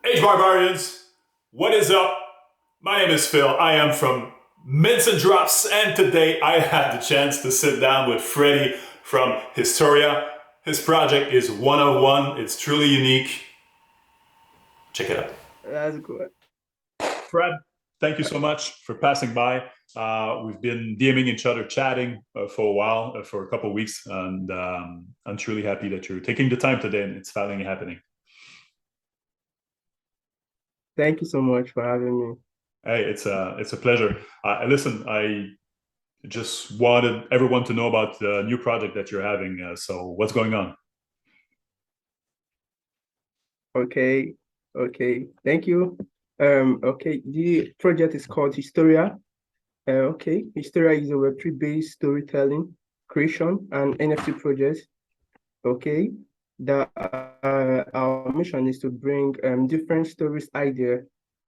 Hey, barbarians! What is up? My name is Phil. I am from Mints and Drops, and today I had the chance to sit down with Freddie from Historia. His project is one of one. It's truly unique. Check it out. That's good. Fred, thank you so much for passing by. We've been DMing each other, chatting for a while, for a couple of weeks, and I'm truly happy that you're taking the time today and it's finally happening. Thank you so much for having me. Hey, it's a pleasure. Listen, I just wanted everyone to know about the new project that you're having. So what's going on? Okay, okay. Thank you. Okay, the project is called Historia. Okay, Historia is a Web3 based storytelling, creation, and NFT project. Okay, our mission is to bring different stories idea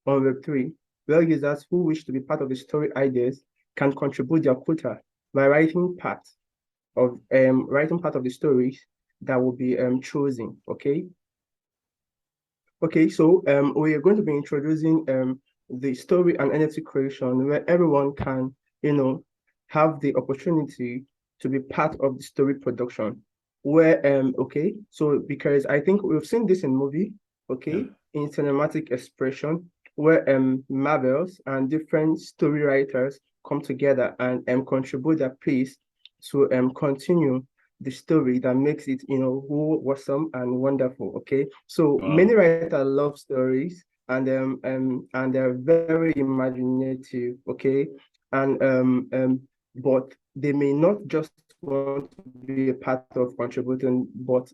on Web3, where users who wish to be part of the story ideas can contribute their quota by writing part of the stories that will be chosen. Okay. Okay, so we are going to be introducing the story and NFT creation where everyone can, have the opportunity to be part of the story production. Where okay, so because I think we've seen this in movie, Yeah. okay, in cinematic expression, where Marvels and different story writers come together and contribute their piece to continue the story that makes it, awesome and wonderful. Okay, so many Wow. writers love stories and they're very imaginative. Okay, and but they may not just want to be a part of contributing, but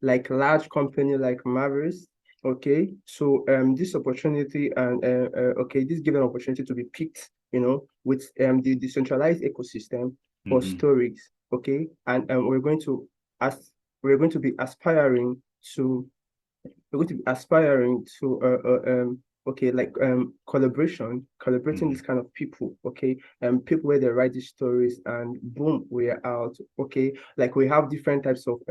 like large company like Mavericks. Okay, so this opportunity and okay, this given opportunity to be picked, with the decentralized ecosystem for Hmm. stories. Okay, and as we're going to be aspiring to okay, like collaborating this kind of people. Okay, people where they write these stories and boom, we are out. Okay, like we have different types of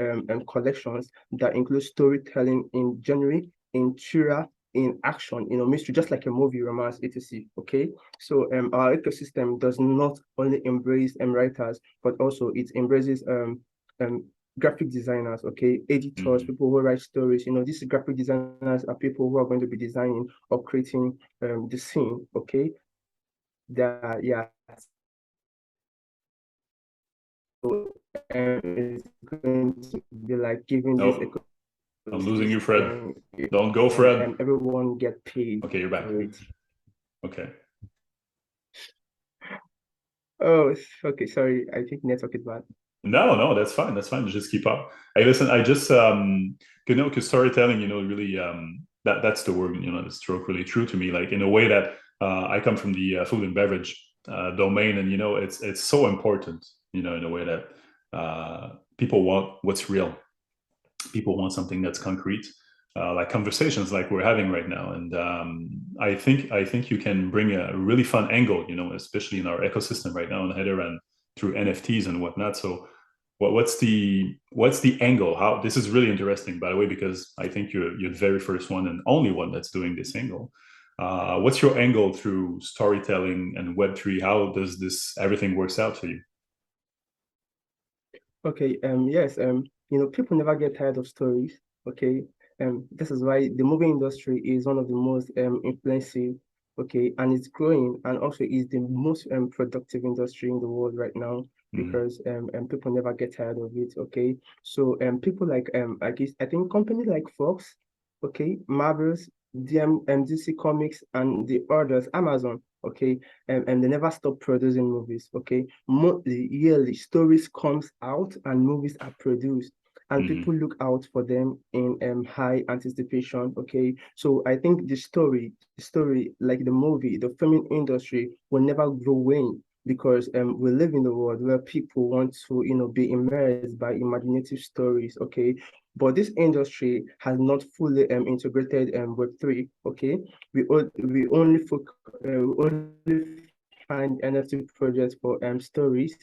collections that include storytelling in genre, in thriller, in action, mystery, just like a movie, romance, etc. Okay, so our ecosystem does not only embrace writers, but also it embraces um graphic designers, okay, editors, Hmm. people who write stories. These graphic designers are people who are going to be designing or creating the scene, okay. That yeah. So it's going to be like giving this Oh, I'm losing you, Fred. ecosystem Don't go, Fred. and everyone get paid Okay, you're back. for it. Okay. Oh, okay, sorry, I think network is bad. No, no, that's fine. That's fine. Just keep up. Hey, listen, I just because storytelling, really that's the word, the stroke really true to me. Like in a way that I come from the food and beverage domain, and it's so important, in a way that people want what's real. People want something that's concrete, like conversations like we're having right now. And I think you can bring a really fun angle, especially in our ecosystem right now in Header and through NFTs and whatnot. So what's the angle? How this is really interesting, by the way, because I think you're the very first one and only one that's doing this angle. What's your angle through storytelling and Web3? How does this everything works out for you? Okay, yes, people never get tired of stories. Okay, this is why the movie industry is one of the most influential, okay, and it's growing, and also is the most productive industry in the world right now Mm-hmm. because people never get tired of it. Okay, so people like I think companies like Fox, okay, Marvels, DC Comics, and the others, Amazon. Okay, and they never stop producing movies. Okay, monthly, yearly stories comes out and movies are produced, and Mm-hmm. people look out for them in high anticipation. Okay, so I think the story like the movie, the filming industry will never grow away because we live in the world where people want to be immersed by imaginative stories. Okay, but this industry has not fully integrated Web3. Okay, we only find NFT projects for stories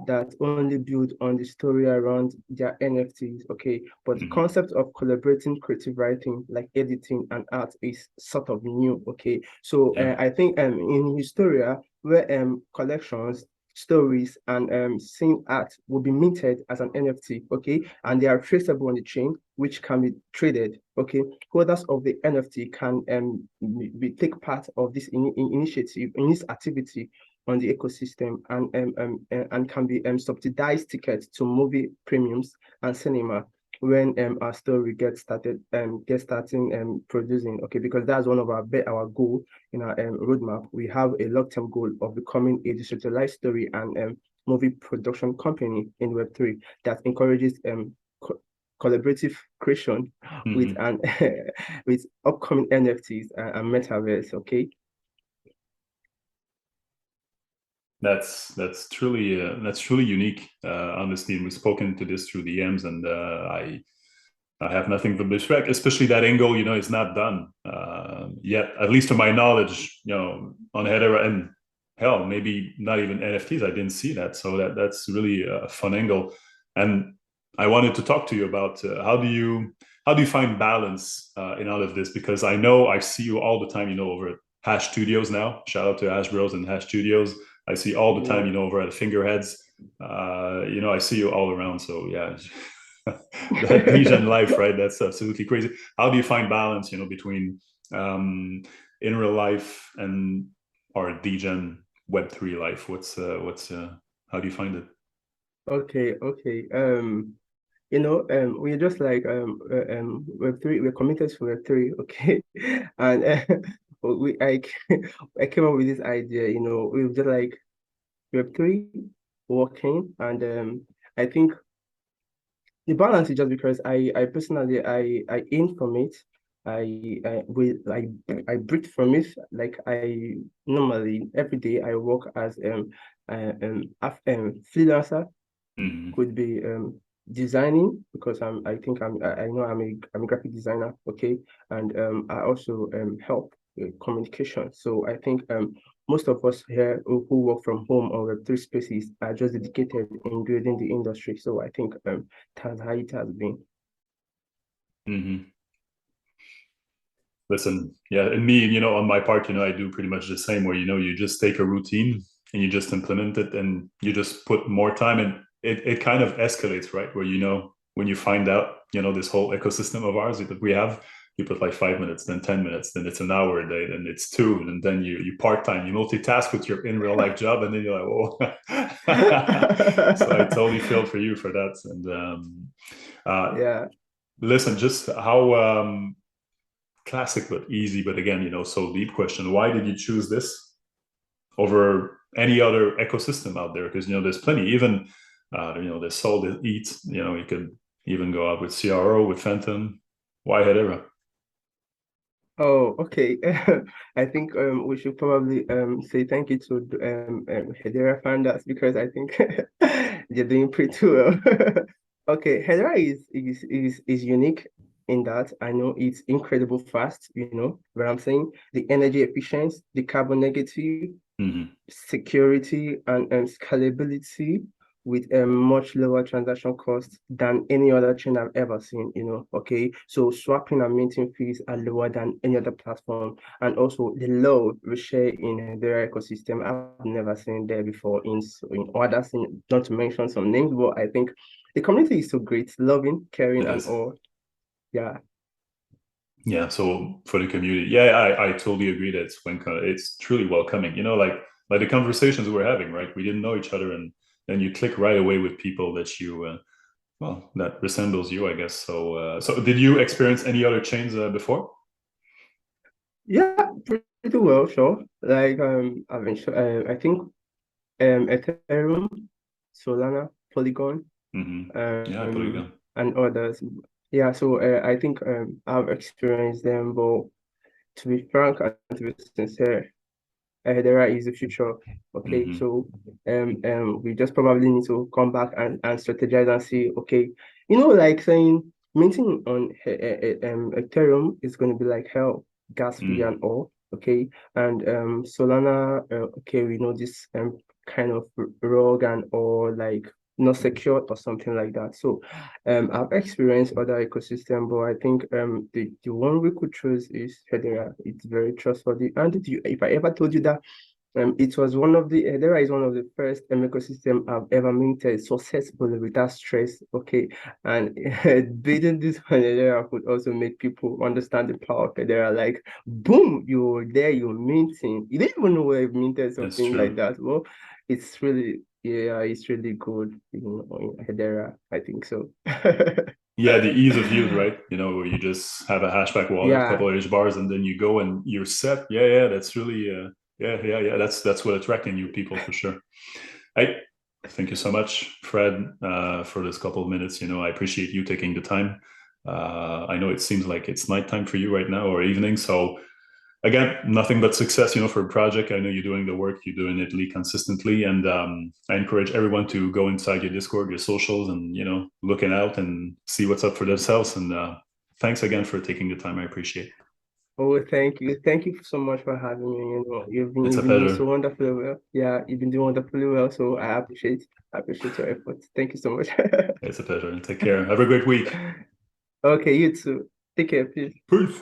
that only build on the story around their NFTs, okay? But the concept of collaborating creative writing, like editing and art, is sort of new, okay? So I think in Historia, where collections, stories, and scene art will be minted as an NFT, okay? And they are traceable on the chain, which can be traded, okay? Holders of the NFT can take part of this initiative, in this activity on the ecosystem, and can be subsidized tickets to movie premiums and cinema when our story gets starting producing, okay, because that's one of our goal in our roadmap. We have a long-term goal of becoming a decentralized story and movie production company in Web3 that encourages collaborative creation with with upcoming NFTs and metaverse, okay. That's truly unique. Honestly, and we've spoken to this through DMs, and I have nothing but respect, especially that angle. You know, it's not done yet, at least to my knowledge. You know, on Hedera, and hell, maybe not even NFTs. I didn't see that, so that's really a fun angle. And I wanted to talk to you about how do you find balance in all of this, because I know I see you all the time. You know, over at Hash Studios now. Shout out to Hash Bros and Hash Studios. I see all the time, you know, over at Fingerheads. You know, I see you all around. So yeah, that Degen life, right? That's absolutely crazy. How do you find balance, you know, between in real life and our Degen Web3 life? What's how do you find it? Okay. You know, we're just like Web3. We're committed to Web3, okay, and we I came up with this idea. You know, we were just like Web3 working, and I think the balance is just because I personally I aim from it. I breathe from it. Like I normally every day I work as freelancer. Could be designing, because I know I'm a graphic designer, okay, and I also help communication. So I think most of us here who work from home or Web3 spaces are just dedicated in building the industry. So I think that's how it has been. Listen, yeah, and me, you know, on my part, you know, I do pretty much the same, where, you know, you just take a routine and you just implement it, and you just put more time, and it kind of escalates, right? Where, you know, when you find out, you know, this whole ecosystem of ours that we have, you put like 5 minutes, then 10 minutes, then it's an hour a day, then it's two, and then you part-time, you multitask with your in real life job, and then you're like, whoa. So I totally feel for you for that. And Yeah. listen, just how classic but easy, but again, you know, so deep question: why did you choose this over any other ecosystem out there? Because, you know, there's plenty. Even you know, there's Soul, there's Eat. You know, you could even go out with CRO, with Phantom. Why Hedera? Oh, okay. I think we should probably say thank you to Hedera founders, because I think they're doing pretty well. Okay, Hedera is unique in that I know it's incredible fast, you know, but I'm saying the energy efficiency, the carbon negative, security, and scalability with a much lower transaction cost than any other chain I've ever seen, you know, okay? So swapping and minting fees are lower than any other platform. And also the love we share in their ecosystem, I've never seen there before in others, not to mention some names, but I think the community is so great, loving, caring, It and is. all. Yeah. Yeah. So for the community, yeah, I totally agree that it's truly welcoming. You know, like the conversations we're having, right? We didn't know each other, and then you click right away with people that you well, that resembles you, I guess. So so did you experience any other chains before? Yeah, pretty well, sure. Like I've been I think Ethereum, Solana, Polygon, Yeah, I believe that. and others. Yeah, so I think I've experienced them, but to be frank and to be sincere, Hedera is the future. Okay, so we just probably need to come back and strategize and see, okay, you know, like saying minting on Ethereum is going to be like hell, gas fee and all. Okay, and Solana, okay, we know this kind of rogue and or like not secure or something like that. So I've experienced other ecosystem, but I think the one we could choose is Hedera. It's very trustworthy. And if I ever told you that it was one of the Hedera is one of the first ecosystem I've ever minted successfully without stress. Okay, and building this on Hedera could also make people understand the power of Hedera. Like, boom, you're there, you're minting. You didn't even know where you minted That's something like true. that. Well, it's really yeah, it's really good in Hedera. I think so. Yeah, the ease of use, right? You know, where you just have a hashback wallet, Yeah. couple of H bars, and then you go and you're set. Yeah, yeah, that's really, yeah. That's what attracting you people for sure. I thank you so much, Fred, for this couple of minutes. You know, I appreciate you taking the time. I know it seems like it's nighttime for you right now or evening, so again, nothing but success, you know, for a project. I know you're doing the work, you're doing it really consistently, and I encourage everyone to go inside your Discord, your socials, and you know, looking out and see what's up for themselves. And thanks again for taking the time. I appreciate it. Oh, thank you. Thank you so much for having me. You know, It's you've a been doing pleasure. so wonderfully well. Yeah, you've been doing wonderfully well. So I appreciate your efforts. Thank you so much. It's a pleasure. Take care. Have a great week. Okay, you too. Take care, please. Peace.